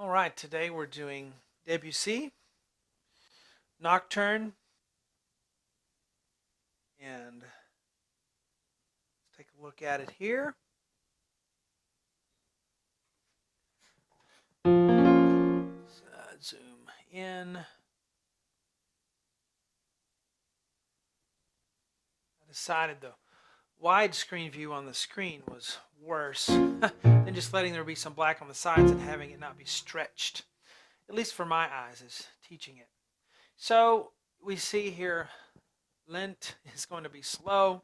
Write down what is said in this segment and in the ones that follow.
All right, today we're doing Debussy Nocturne, and let's take a look at it here. Let's, zoom in. I decided the widescreen view on the screen was worse than just letting there be some black on the sides and having it not be stretched, at least for my eyes as teaching it. So we see here lent is going to be slow.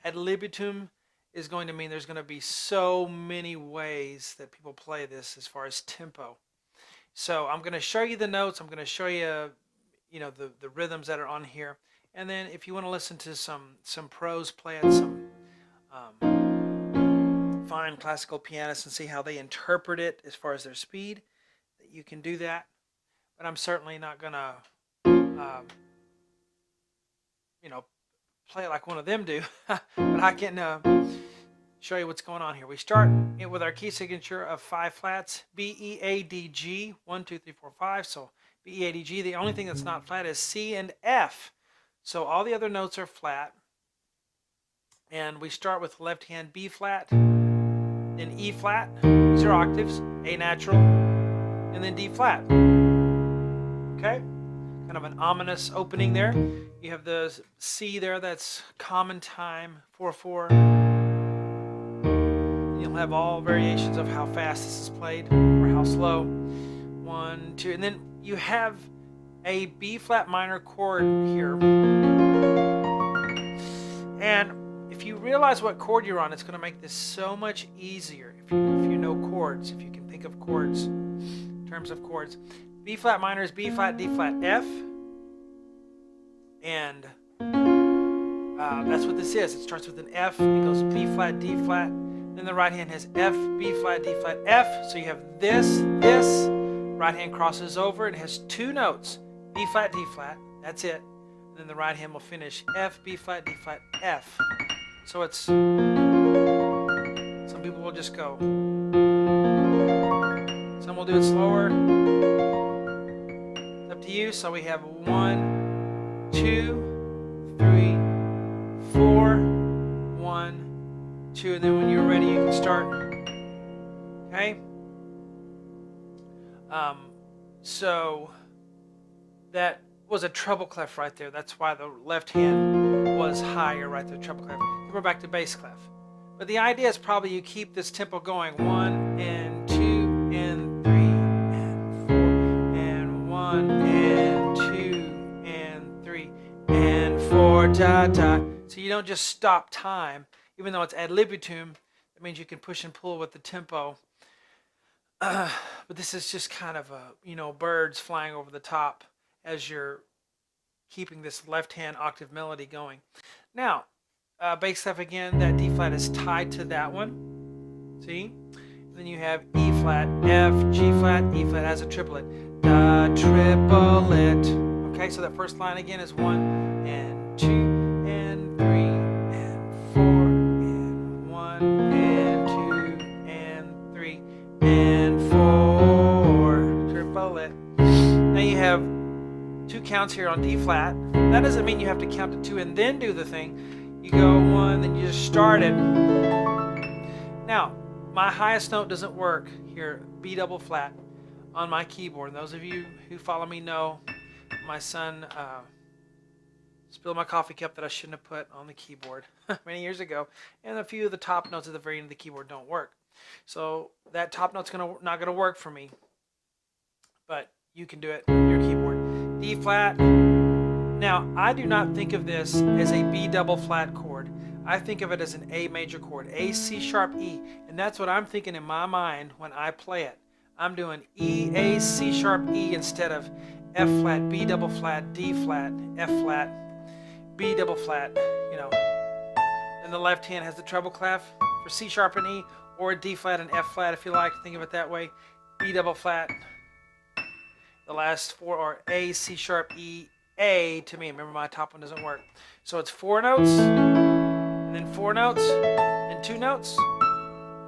Ad libitum is going to mean there's going to be so many ways that people play this as far as tempo. So I'm going to show you the notes. I'm going to show you, the rhythms that are on here. And then if you want to listen to some pros play at some fine classical pianists and see how they interpret it as far as their speed, that you can do that. But I'm certainly not going to, play it like one of them do. But I can show you what's going on here. We start it with our key signature of 5 flats, B, E, A, D, G, 1, 2, 3, 4, 5. So B, E, A, D, G. The only thing that's not flat is C and F. So all the other notes are flat. And we start with left hand B flat, then E flat, these are octaves, A natural, and then D flat. Okay? Kind of an ominous opening there. You have the C there, that's common time, 4/4. You'll have all variations of how fast this is played or how slow. 1, 2, and then you have a B flat minor chord here. And if you realize what chord you're on, it's going to make this so much easier if you know chords, if you can think of chords in terms of chords. B flat minor is B flat, D flat, F. And that's what this is. It starts with an F, it goes B flat, D flat. Then the right hand has F, B flat, D flat, F. So you have this. Right hand crosses over and it has 2 notes, B flat, D flat. That's it. And then the right hand will finish F, B flat, D flat, F. So it's, some people will just go. Some will do it slower. It's up to you. So we have 1, 2, 3, 4, 1, 2, and then when you're ready, you can start. Okay? So that was a treble clef right there. That's why the left hand was higher right there, treble clef. Then we're back to bass clef. But the idea is probably you keep this tempo going. 1 and 2 and 3 and 4 and 1 and 2 and 3 and 4 ta ta. So you don't just stop time, even though it's ad libitum. That means you can push and pull with the tempo. But this is just kind of birds flying over the top as you're keeping this left hand octave melody going. Now, bass clef again, that D flat is tied to that one. See? And then you have E flat, F, G flat, E flat as a triplet. Da triplet. Okay, so that first line again is 1 and 2 and 3 and 4 and 1 and 2 and 3 and 4. Triplet. Now you have 2 counts here on D flat. That doesn't mean you have to count to 2 and then do the thing. You go 1, then you just start it. Now, my highest note doesn't work here, B double flat, on my keyboard. And those of you who follow me know my son spilled my coffee cup that I shouldn't have put on the keyboard many years ago. And a few of the top notes at the very end of the keyboard don't work. So that top note's not gonna work for me. But you can do it on your keyboard. D flat. Now, I do not think of this as a B double flat chord. I think of it as an A major chord, A, C sharp, E. And that's what I'm thinking in my mind when I play it. I'm doing E, A, C sharp, E instead of F flat, B double flat, D flat, F flat, B double flat, And the left hand has the treble clef for C sharp and E, or D flat and F flat if you like. Think of it that way. B double flat. The last 4 are A, C sharp, E, A to me. Remember, my top one doesn't work. So it's 4 notes, and then 4 notes, and 2 notes,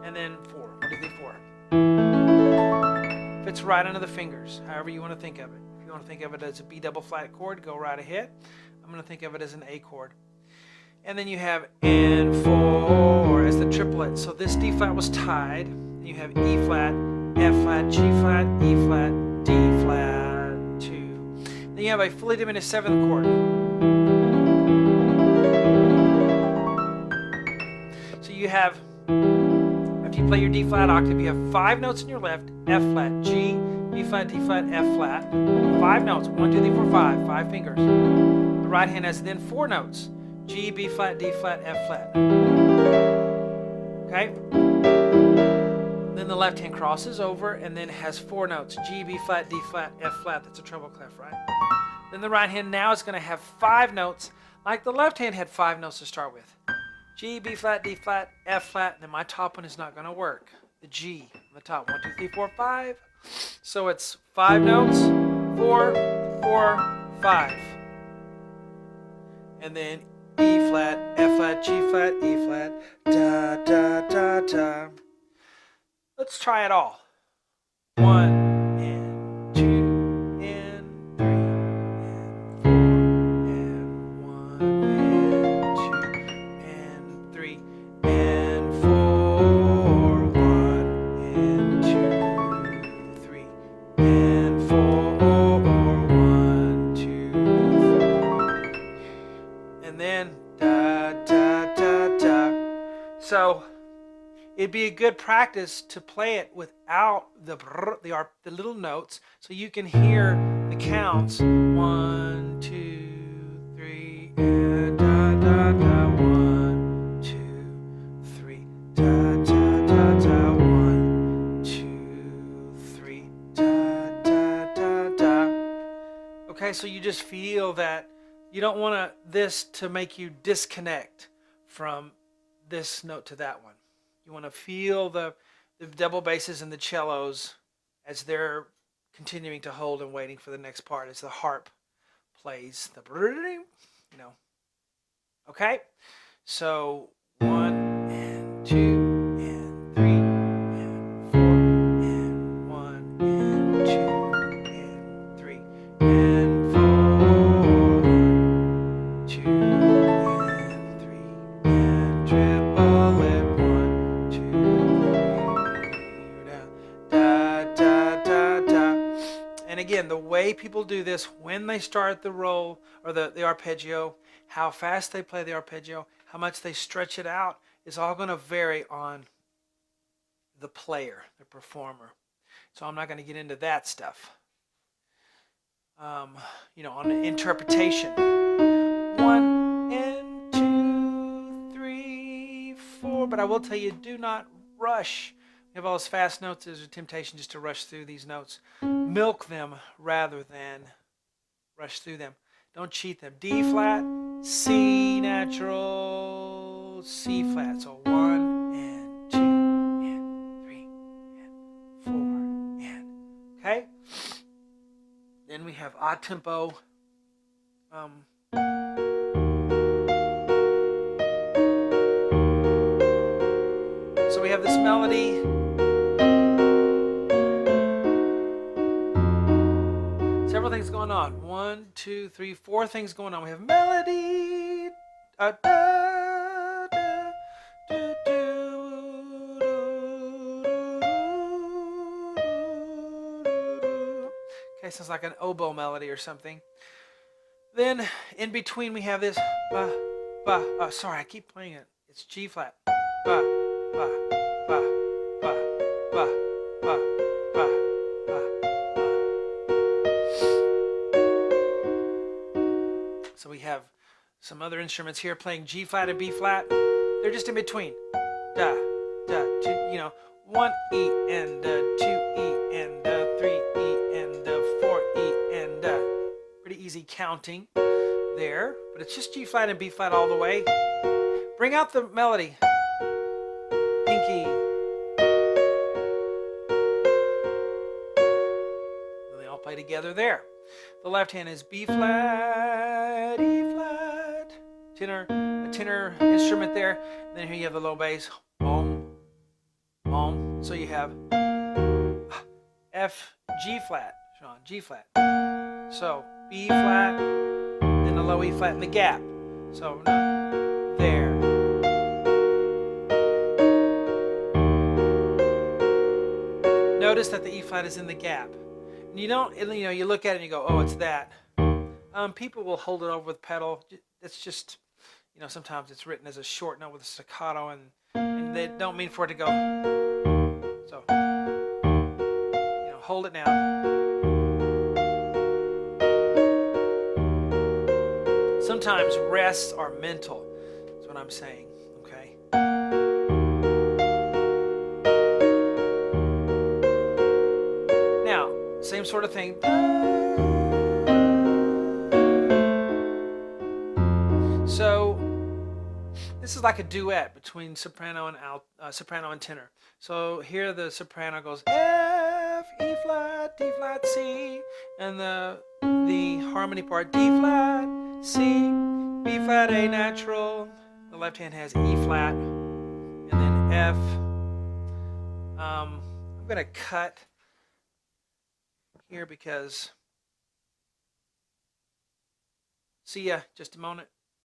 and then 4. 1, 2, 3, 4. If it's fits right under the fingers, however you want to think of it. If you want to think of it as a B double flat chord, go right ahead. I'm going to think of it as an A chord. And then you have and 4 as the triplet. So this D flat was tied. Then you have E flat, F flat, G flat, E flat, D flat, 2. Then you have a fully diminished 7th chord. So you have, if you play your D flat octave, you have 5 notes in your left, F flat, G, B flat, D flat, F flat. 5 notes, 1, 2, 3, 4, 5, 5 fingers. The right hand has then 4 notes, G, B flat, D flat, F flat. Okay? Then the left hand crosses over and then has 4 notes, G, B flat, D flat, F flat. That's a treble clef, right? Then the right hand now is going to have 5 notes, like the left hand had 5 notes to start with. G, B flat, D flat, F flat, and then my top one is not going to work. The G on the top, 1, 2, 3, 4, 5. So it's 5 notes, 4, 4, 5. And then E flat, F flat, G flat, E flat, da, da, da, da. Let's try it all. 1 and 2 and 3 and 4 and 1 and 2 and 3 and 4, 1 and 2, 3 and 4, 1, 2, 3. And then da, da, da, da. So it'd be a good practice to play it without the little notes, so you can hear the counts. 1, 2, 3, and da, da, da. 1, 2, 3, da, da, da, da. 1, 2, 3, da, da, da, da. Okay, so you just feel that you don't want this to make you disconnect from this note to that one. You want to feel the double basses and the cellos as they're continuing to hold and waiting for the next part as the harp plays the, you know. Okay? So 1 and 2 and 3 and 4 and 1 and 2 and 3 and 4, 1, 2 and 3 and triple it. 1, 2, 3, da, da, da, da. And again, the way people do this when they start the roll or the arpeggio, how fast they play the arpeggio, how much they stretch it out, is all going to vary on the player, the performer. So I'm not going to get into that stuff. You know, on the interpretation. 1 and 2, 3, 4. But I will tell you, do not rush. You have all those fast notes. There's a temptation just to rush through these notes. Milk them rather than rush through them. Don't cheat them. D flat, C natural, C flat. So 1 and 2 and 3 and 4 and, okay? Then we have odd tempo. So we have this melody. Several things going on. 1, 2, 3, 4 things going on. We have melody. Da, da, do, do, okay, sounds like an oboe melody or something. Then in between we have this ba, ba. Sorry, I keep playing it. It's G flat. Ba, ba, ba, ba, ba, ba, ba, ba, ba. So we have some other instruments here playing G flat and B flat. They're just in between. Da, da, 2, you know, 1 E and 2 E and 3 E and 4 E and pretty easy counting there. But it's just G flat and B flat all the way. Bring out the melody. Pinky. And they all play together there. The left hand is B flat, E flat, tenor, a tenor instrument there. And then here you have the low bass, om, om. So you have F, G flat, Sean, G flat. So B flat, then a low E flat in the gap. So there. Notice that the E flat is in the gap. And you don't, you look at it and you go, oh, it's that. People will hold it over with pedal. It's just, sometimes it's written as a short note with a staccato, and they don't mean for it to go. So, hold it down. Sometimes rests are mental. That's what I'm saying. Okay. Now, same sort of thing. So this is like a duet between soprano and tenor. So here the soprano goes F, E flat, D flat, C, and the harmony part D flat, C, B flat, A natural. The left hand has E flat, and then F. I'm gonna cut here because. See ya, just a moment.